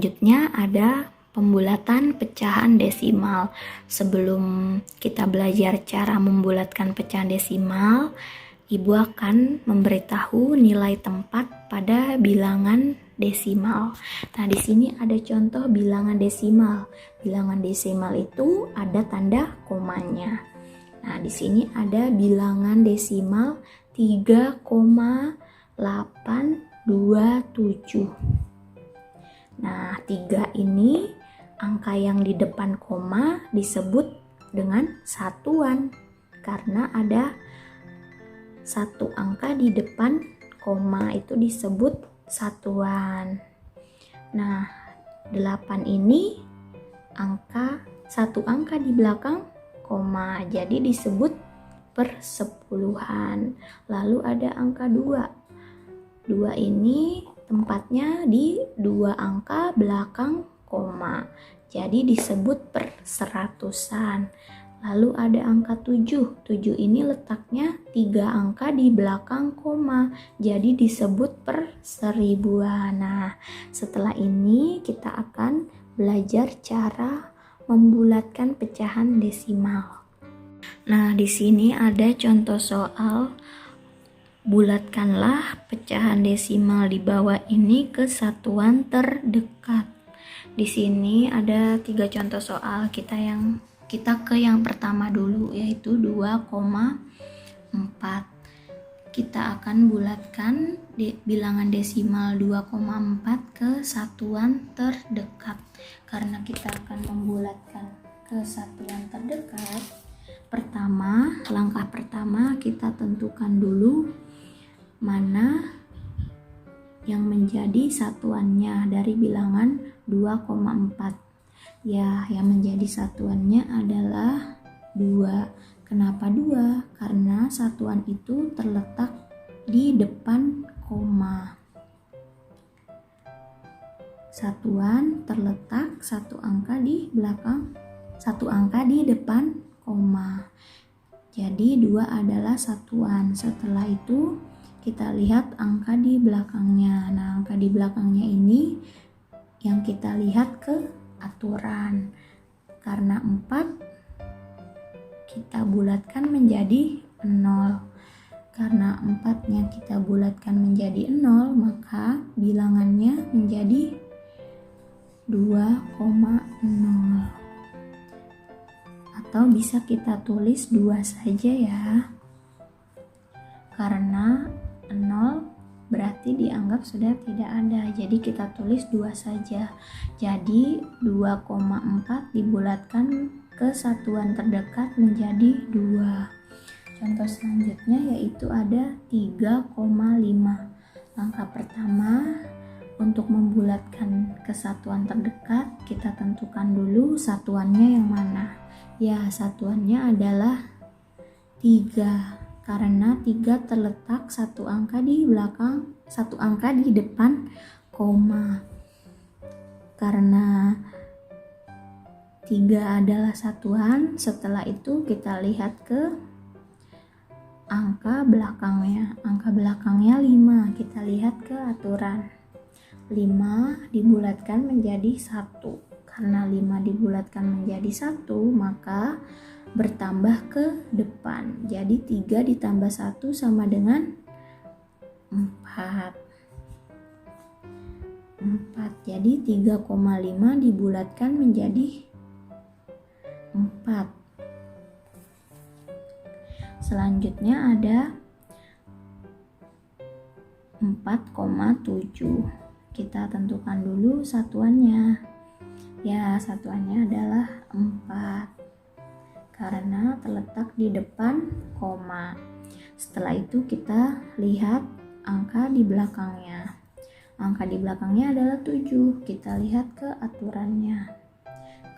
Selanjutnya ada pembulatan pecahan desimal. Sebelum kita belajar cara membulatkan pecahan desimal, Ibu akan memberitahu nilai tempat pada bilangan desimal. Nah, di sini ada contoh bilangan desimal. Bilangan desimal itu ada tanda komanya. Nah, di sini ada bilangan desimal 3,827. Nah, 3 ini angka yang di depan koma disebut dengan satuan karena ada satu angka di depan koma itu disebut satuan. Nah, 8 ini satu angka di belakang koma, jadi disebut persepuluhan. Lalu ada angka 2. 2 ini tempatnya di 2 angka belakang koma, jadi disebut perseratusan. Lalu ada angka 7. 7 ini letaknya 3 angka di belakang koma, jadi disebut perseribuan. Nah, setelah ini kita akan belajar cara membulatkan pecahan desimal. Nah, di sini ada contoh soal. Bulatkanlah pecahan desimal di bawah ini ke satuan terdekat. Di sini ada 3 contoh soal. Kita ke yang pertama dulu, yaitu 2,4. Kita akan bulatkan bilangan desimal 2,4 ke satuan terdekat. Karena kita akan membulatkan ke satuan terdekat, langkah pertama kita tentukan dulu mana yang menjadi satuannya dari bilangan 2,4. Ya, yang menjadi satuannya adalah 2. Kenapa 2? Karena satuan itu terletak di depan koma. Satuan terletak satu angka di depan koma. Jadi 2 adalah satuan. Setelah itu kita lihat angka di belakangnya. Nah, angka di belakangnya ini yang kita lihat ke aturan. Karena 4 kita bulatkan menjadi 0. Karena 4-nya kita bulatkan menjadi 0, maka bilangannya menjadi 2,0. Atau bisa kita tulis 2 saja ya. Karena 0 berarti dianggap sudah tidak ada, jadi kita tulis 2 saja. Jadi 2,4 dibulatkan ke satuan terdekat menjadi 2. Contoh selanjutnya yaitu ada 3,5. Langkah pertama untuk membulatkan ke satuan terdekat, kita tentukan dulu satuannya yang mana. Ya, satuannya adalah 3. Karena 3 terletak satu angka di depan koma. Karena 3 adalah satuan, setelah itu kita lihat ke angka belakangnya. Angka belakangnya 5, kita lihat ke aturan. 5 dibulatkan menjadi 1. Karena 5 dibulatkan menjadi 1, maka bertambah ke depan. Jadi 3 ditambah 1 sama dengan 4. Jadi 3,5 dibulatkan menjadi 4. Selanjutnya ada 4,7. Kita tentukan dulu satuannya. Ya, satuannya adalah 4. Karena terletak di depan koma. Setelah itu kita lihat angka di belakangnya. Angka di belakangnya adalah 7. Kita lihat ke aturannya.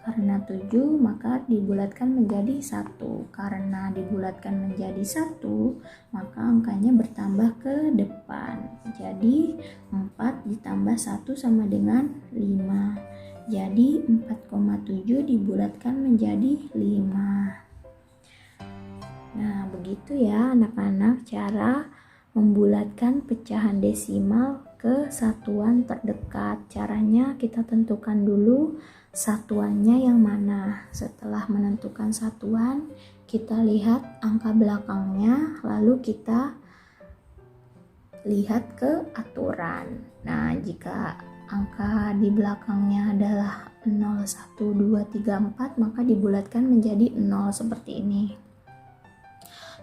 Karena 7 maka dibulatkan menjadi 1. Karena dibulatkan menjadi 1, maka angkanya bertambah ke depan. Jadi 4 ditambah 1 sama dengan 5. Jadi 4,7 dibulatkan menjadi 5. Nah, begitu ya anak-anak cara membulatkan pecahan desimal ke ke satuan terdekat. Caranya kita tentukan dulu satuannya yang mana. Setelah menentukan satuan, kita lihat angka belakangnya, lalu kita lihat ke aturan. Nah, jika angka di belakangnya adalah 0, 1, 2, 3, 4, maka dibulatkan menjadi 0 seperti ini.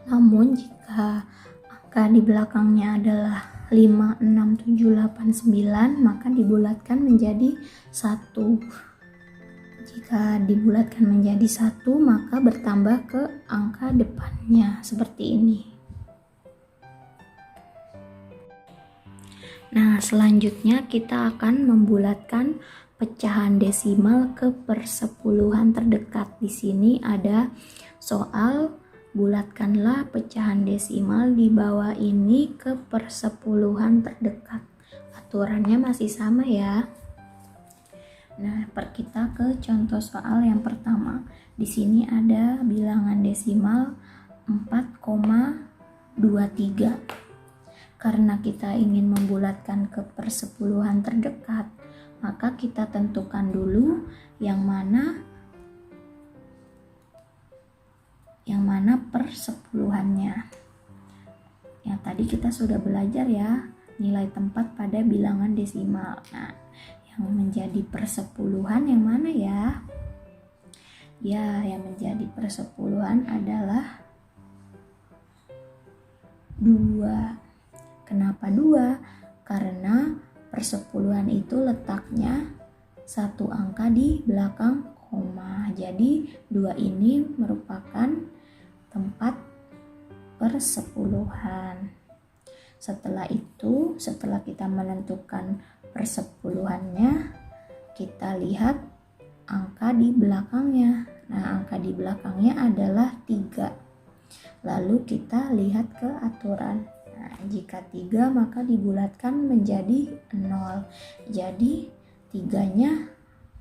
Namun jika angka di belakangnya adalah 5, 6, 7, 8, 9, maka dibulatkan menjadi 1. Jika dibulatkan menjadi 1, maka bertambah ke angka depannya seperti ini. Nah, selanjutnya kita akan membulatkan pecahan desimal ke persepuluhan terdekat. Di sini ada soal bulatkanlah pecahan desimal di bawah ini ke persepuluhan terdekat. Aturannya masih sama ya. Nah, kita ke contoh soal yang pertama. Di sini ada bilangan desimal 4,23. Karena kita ingin membulatkan ke persepuluhan terdekat, maka kita tentukan dulu yang mana persepuluhannya. Yang tadi kita sudah belajar ya, nilai tempat pada bilangan desimal. Nah, yang menjadi persepuluhan yang mana ya? Ya, yang menjadi persepuluhan adalah 2. Kenapa 2? Karena persepuluhan itu letaknya satu angka di belakang koma. Jadi 2 ini merupakan tempat persepuluhan. Setelah itu, setelah kita menentukan persepuluhannya, kita lihat angka di belakangnya. Nah, angka di belakangnya adalah 3. Lalu kita lihat ke aturan. Nah, jika 3 maka dibulatkan menjadi 0. Jadi 3-nya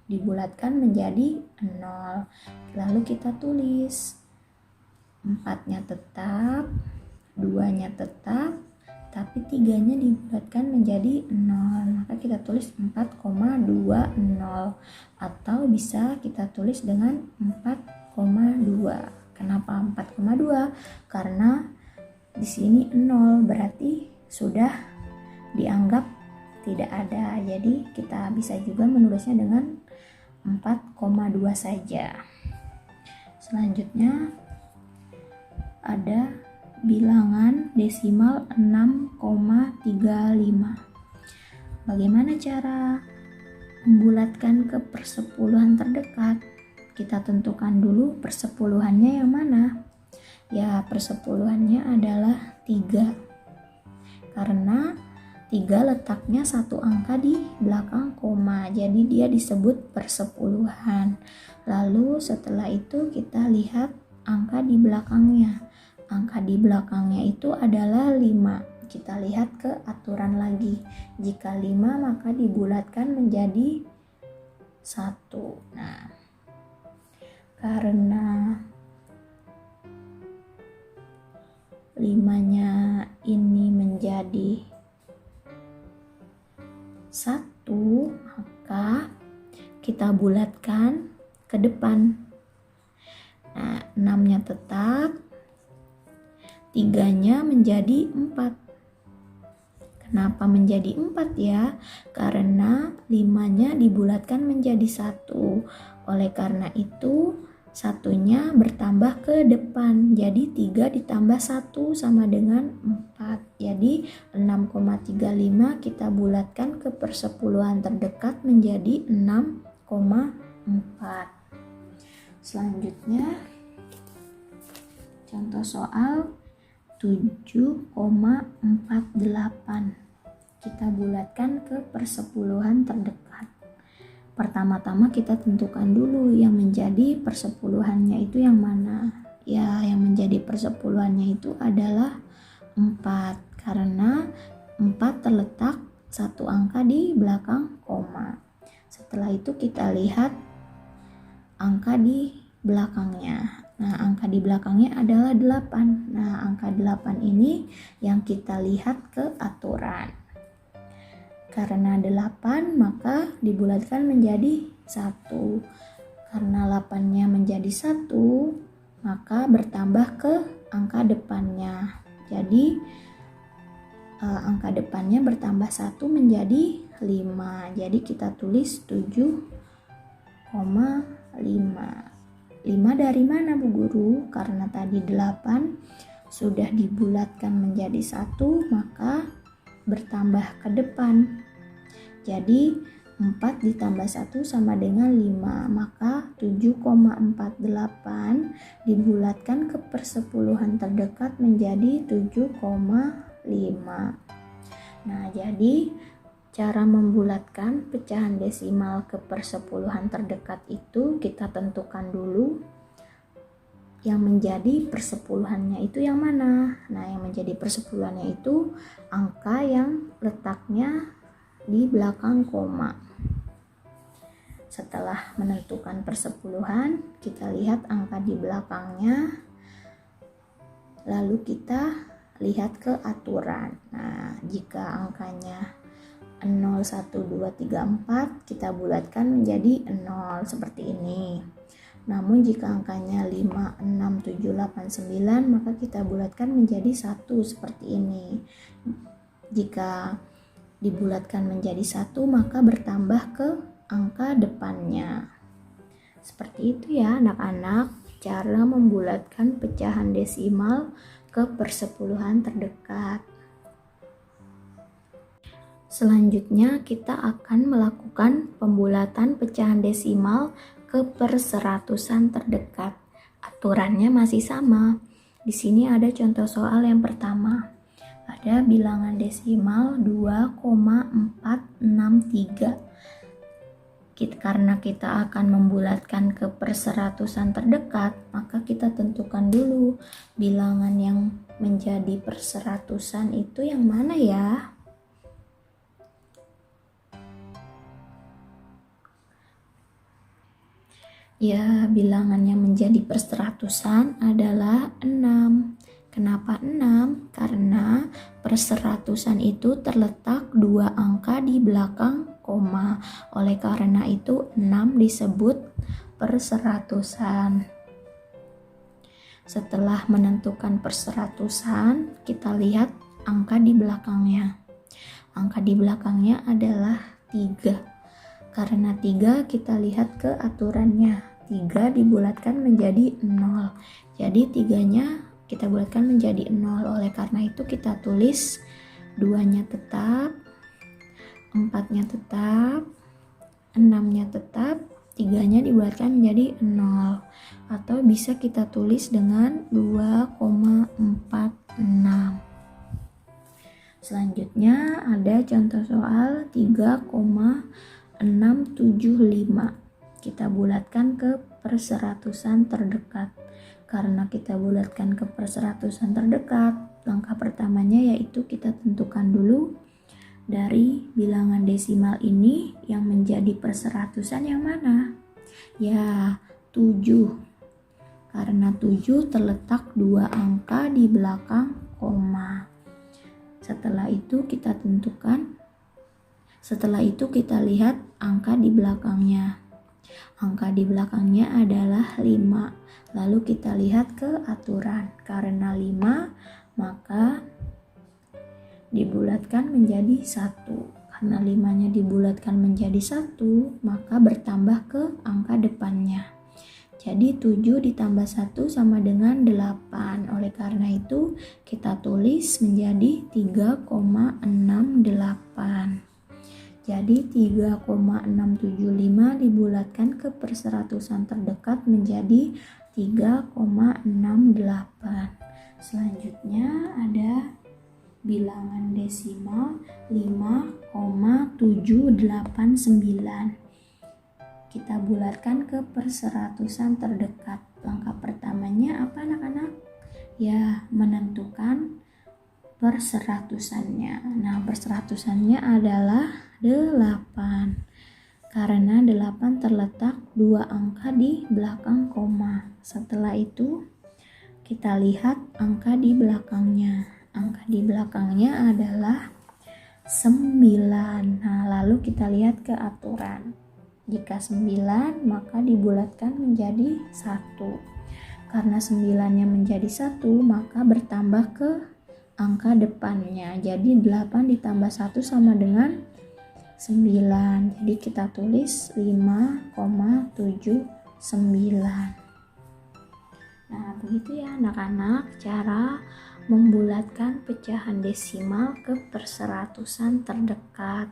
dibulatkan menjadi 0. Lalu kita tulis 4-nya tetap, 2-nya tetap, tapi 3-nya dibulatkan menjadi 0. Maka kita tulis 4,20 atau bisa kita tulis dengan 4,2. Kenapa 4,2? Karena di sini 0 berarti sudah dianggap tidak ada. Jadi kita bisa juga menulisnya dengan 4,2 saja. Selanjutnya ada bilangan desimal 6,35. Bagaimana cara membulatkan ke persepuluhan terdekat? Kita tentukan dulu persepuluhannya yang mana. Ya, persepuluhannya adalah 3. Karena 3 letaknya satu angka di belakang koma, jadi dia disebut persepuluhan. Lalu setelah itu kita lihat angka di belakangnya. Angka di belakangnya itu adalah 5. Kita lihat ke aturan lagi. Jika 5 maka dibulatkan menjadi 1. Nah, karena 5-nya ini menjadi 1, maka kita bulatkan ke depan. Nah, 6-nya tetap, 3-nya menjadi 4. Kenapa menjadi 4 ya? Karena 5-nya dibulatkan menjadi 1. Oleh karena itu, 1-nya bertambah ke depan. Jadi 3 ditambah 1 sama dengan 4. Jadi 6,35 kita bulatkan ke persepuluhan terdekat menjadi 6,4. Selanjutnya contoh soal 7,48. Kita bulatkan ke persepuluhan terdekat. Pertama-tama kita tentukan dulu yang menjadi persepuluhannya itu yang mana. Ya, yang menjadi persepuluhannya itu adalah 4. Karena 4 terletak satu angka di belakang koma. Setelah itu kita lihat angka di belakangnya. Nah, angka di belakangnya adalah 8. Nah, angka 8 ini yang kita lihat ke aturan. Karena 8 maka dibulatkan menjadi 1. Karena 8-nya menjadi 1 maka bertambah ke angka depannya. Jadi angka depannya bertambah 1 menjadi 5. Jadi kita tulis 7,5. 5 dari mana Bu Guru? Karena tadi 8 sudah dibulatkan menjadi 1 maka bertambah ke depan. Jadi 4 ditambah 1 sama dengan 5, maka 7,48 dibulatkan ke persepuluhan terdekat menjadi 7,5. Nah, jadi cara membulatkan pecahan desimal ke persepuluhan terdekat itu kita tentukan dulu yang menjadi persepuluhannya itu yang mana. Nah, yang menjadi persepuluhannya itu angka yang letaknya di belakang koma. Setelah menentukan persepuluhan, kita lihat angka di belakangnya, lalu kita lihat ke aturan. Nah, jika angkanya 0, 1, 2, 3, 4, kita bulatkan menjadi 0 seperti ini. Namun jika angkanya 5, 6, 7, 8, 9, maka kita bulatkan menjadi 1 seperti ini. Jika dibulatkan menjadi 1 maka bertambah ke angka depannya. Seperti itu ya anak-anak, cara membulatkan pecahan desimal ke persepuluhan terdekat. Selanjutnya kita akan melakukan pembulatan pecahan desimal ke perseratusan terdekat. Aturannya masih sama. Di sini ada contoh soal yang pertama. Ada bilangan desimal 2,463. Karena kita akan membulatkan ke perseratusan terdekat, maka kita tentukan dulu bilangan yang menjadi perseratusan itu yang mana ya? Ya, bilangan yang menjadi perseratusan adalah 6. Kenapa 6? Karena perseratusan itu terletak 2 angka di belakang koma. Oleh karena itu 6 disebut perseratusan. Setelah menentukan perseratusan, kita lihat angka di belakangnya. Angka di belakangnya adalah 3. Karena 3 kita lihat ke aturannya. 3 dibulatkan menjadi 0. Jadi 3-nya kita bulatkan menjadi 0. Oleh karena itu kita tulis 2-nya tetap, 4-nya tetap, 6-nya tetap, 3-nya dibulatkan menjadi 0. Atau bisa kita tulis dengan 2,46. Selanjutnya ada contoh soal 3,675. Kita bulatkan ke perseratusan terdekat. Karena kita bulatkan ke perseratusan terdekat, langkah pertamanya yaitu kita tentukan dulu dari bilangan desimal ini yang menjadi perseratusan yang mana? Ya, 7. Karena 7 terletak 2 angka di belakang koma. Setelah itu kita lihat angka di belakangnya. Angka di belakangnya adalah 5. Lalu kita lihat ke aturan. Karena 5 maka dibulatkan menjadi 1. Karena 5-nya dibulatkan menjadi 1 maka bertambah ke angka depannya. Jadi 7 ditambah 1 sama dengan 8. Oleh karena itu kita tulis menjadi 3,68. Jadi 3,675 dibulatkan ke perseratusan terdekat menjadi 3,68. Selanjutnya ada bilangan desimal 5,789. Kita bulatkan ke perseratusan terdekat. Langkah pertamanya apa anak-anak? Ya, menentukan perseratusannya. Nah, perseratusannya adalah 8. Karena 8 terletak 2 angka di belakang koma. Setelah itu kita lihat angka di belakangnya. Angka di belakangnya adalah 9. Nah, lalu kita lihat ke aturan. Jika 9, maka dibulatkan menjadi 1. Karena 9-nya menjadi 1, maka bertambah ke angka depannya. Jadi 8 ditambah 1 sama dengan 9. Jadi kita tulis 5,79. Nah, begitu ya anak-anak cara membulatkan pecahan desimal ke perseratusan terdekat.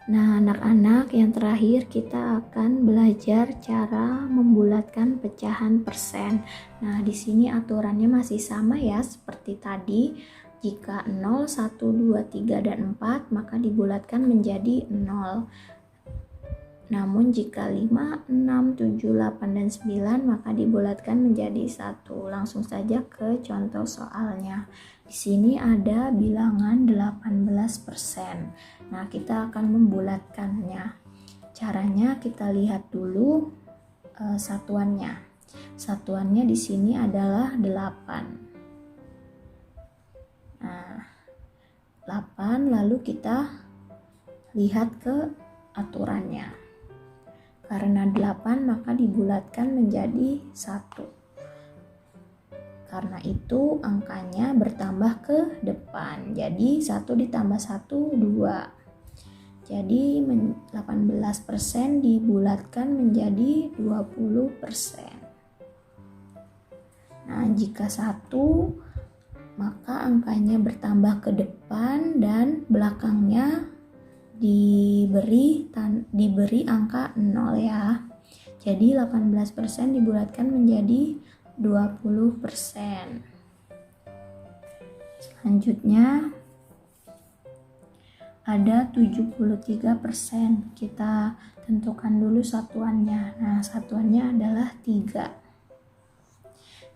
Nah, anak-anak, yang terakhir kita akan belajar cara membulatkan pecahan persen. Nah, di sini aturannya masih sama ya seperti tadi. Jika 0, 1, 2, 3, dan 4, maka dibulatkan menjadi 0. Namun jika 5, 6, 7, 8, dan 9 maka dibulatkan menjadi 1. Langsung saja ke contoh soalnya. Di sini ada bilangan 18%. Nah, kita akan membulatkannya. Caranya kita lihat dulu satuannya. Satuannya di sini adalah 8. Nah, 8 lalu kita lihat ke aturannya. Karena 8 maka dibulatkan menjadi 1. Karena itu angkanya bertambah ke depan. Jadi 1 ditambah 1, 2. Jadi 18% dibulatkan menjadi 20%. Nah, jika 1 maka angkanya bertambah ke depan dan belakangnya diberi angka 0 ya. Jadi 18% dibulatkan menjadi 20%. Selanjutnya ada 73%. Kita tentukan dulu satuannya. Nah, satuannya adalah 3.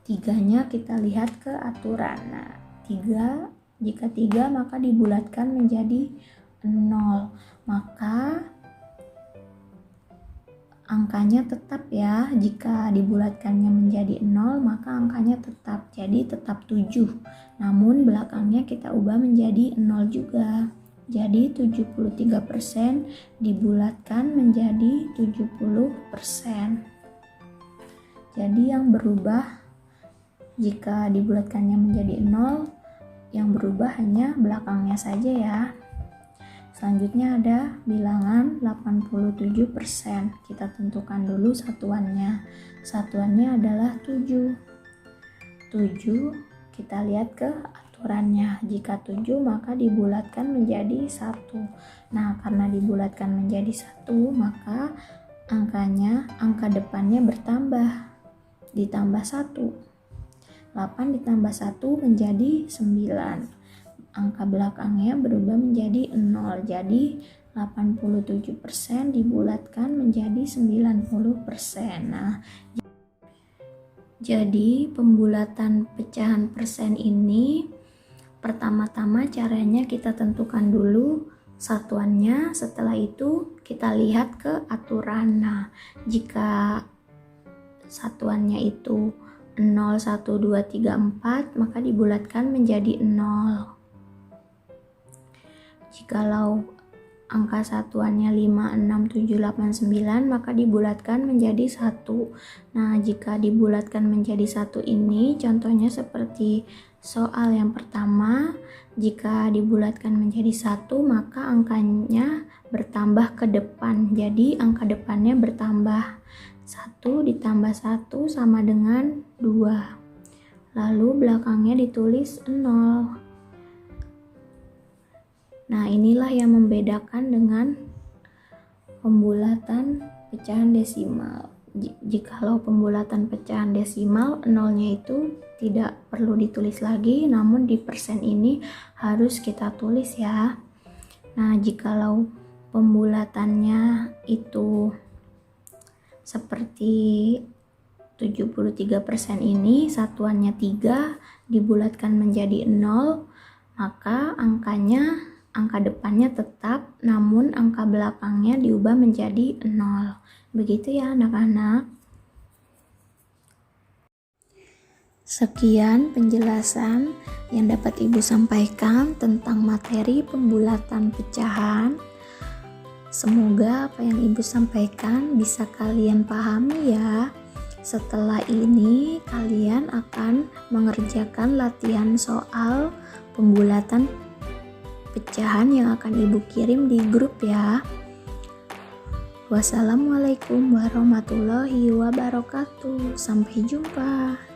3-nya kita lihat ke aturan. Nah, 3, jika 3 maka dibulatkan menjadi 0, maka angkanya tetap ya. Jika dibulatkannya menjadi 0 maka angkanya tetap, jadi tetap 7. Namun belakangnya kita ubah menjadi 0 juga. Jadi 73% dibulatkan menjadi 70%. Jadi yang berubah jika dibulatkannya menjadi 0, yang berubah hanya belakangnya saja ya. Selanjutnya ada bilangan 87%. Kita tentukan dulu satuannya. Satuannya adalah 7. 7 kita lihat ke aturannya. Jika 7 maka dibulatkan menjadi 1. Nah, karena dibulatkan menjadi 1 maka angka depannya bertambah. Ditambah 1. 8 ditambah 1 menjadi 9. Angka belakangnya berubah menjadi 0. Jadi 87% dibulatkan menjadi 90%. Nah, jadi pembulatan pecahan persen ini pertama-tama caranya kita tentukan dulu satuannya. Setelah itu kita lihat ke aturan. Nah, jika satuannya itu 0, 1, 2, 3, 4 maka dibulatkan menjadi 0. Jikalau angka satuannya 5, 6, 7, 8, 9 maka dibulatkan menjadi 1. Nah, jika dibulatkan menjadi 1 ini contohnya seperti soal yang pertama. Jika dibulatkan menjadi 1 maka angkanya bertambah ke depan. Jadi angka depannya bertambah. 1 ditambah 1 sama dengan 2. Lalu belakangnya ditulis 0. Nah, inilah yang membedakan dengan pembulatan pecahan desimal. Jikalau pembulatan pecahan desimal, 0-nya itu tidak perlu ditulis lagi, namun di persen ini harus kita tulis ya. Nah, jikalau pembulatannya itu seperti 73% ini, satuannya 3 dibulatkan menjadi 0, maka angka depannya tetap, namun angka belakangnya diubah menjadi 0. Begitu ya anak-anak. Sekian penjelasan yang dapat Ibu sampaikan tentang materi pembulatan pecahan. Semoga apa yang Ibu sampaikan bisa kalian pahami ya. Setelah ini kalian akan mengerjakan latihan soal pembulatan pecahan yang akan Ibu kirim di grup ya. Wassalamualaikum warahmatullahi wabarakatuh. Sampai jumpa.